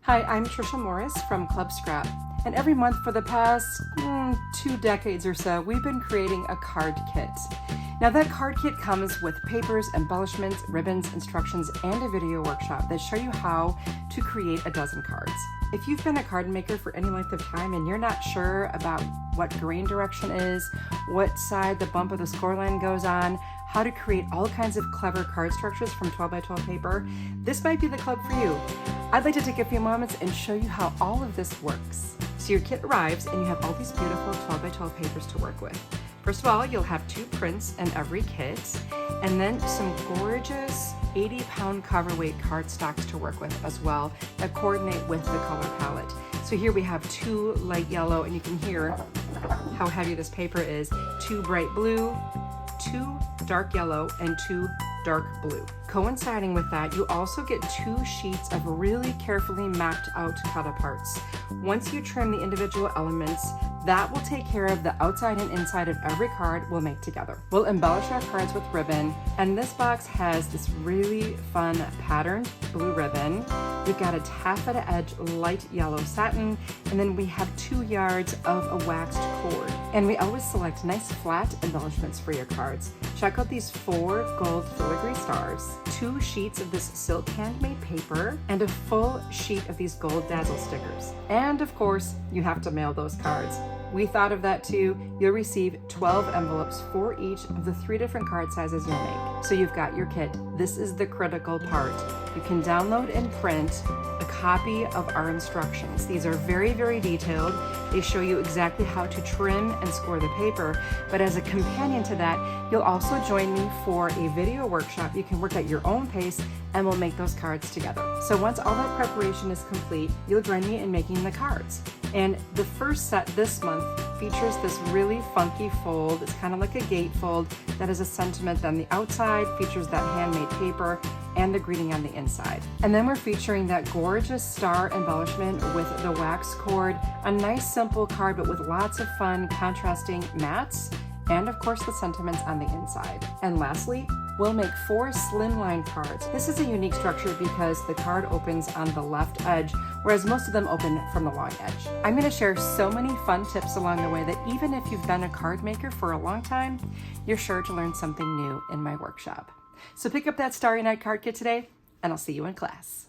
Hi, I'm Tricia Morris from Club Scrap, and every month for the past 2 decades or so, we've been creating a card kit. Now that card kit comes with papers, embellishments, ribbons, instructions, and a video workshop that show you how to create a dozen cards. If you've been a card maker for any length of time and you're not sure about what grain direction is, what side the bump of the score line goes on, how to create all kinds of clever card structures from 12 by 12 paper, this might be the club for you. I'd like to take a few moments and show you how all of this works. So your kit arrives and you have all these beautiful 12 by 12 papers to work with. First of all, you'll have 2 prints in every kit, and then some gorgeous 80-pound cover weight cardstocks to work with as well that coordinate with the color palette. So here we have 2 light yellow, and you can hear how heavy this paper is, 2 bright blue, 2 dark yellow, and 2 dark blue. Coinciding with that, you also get 2 sheets of really carefully mapped out cut aparts. Once you trim the individual elements, that will take care of the outside and inside of every card we'll make together. We'll embellish our cards with ribbon, and this box has this really fun patterned blue ribbon. We've got a taffeta edge light yellow satin, and then we have 2 yards of a waxed cord. And we always select nice flat embellishments for your cards. Check out these 4 gold filigree stars, 2 sheets of this silk handmade paper, and a full sheet of these gold dazzle stickers. And of course, you have to mail those cards. We thought of that too. You'll receive 12 envelopes for each of the 3 different card sizes you'll make. So you've got your kit. This is the critical part. You can download and print a copy of our instructions. These are very, very detailed. They show you exactly how to trim and score the paper. But as a companion to that, you'll also join me for a video workshop. You can work at your own pace and we'll make those cards together. So once all that preparation is complete, you'll join me in making the cards. And the first set this month features this really funky fold. It's kind of like a gatefold that is a sentiment on the outside, features that handmade paper, and the greeting on the inside. And then we're featuring that gorgeous star embellishment with the wax cord, a nice simple card but with lots of fun contrasting mats, and of course the sentiments on the inside. And lastly, we'll make 4 slimline cards. This is a unique structure because the card opens on the left edge, whereas most of them open from the long edge. I'm going to share so many fun tips along the way that even if you've been a card maker for a long time, you're sure to learn something new in my workshop. So pick up that Starry Night card kit today, and I'll see you in class.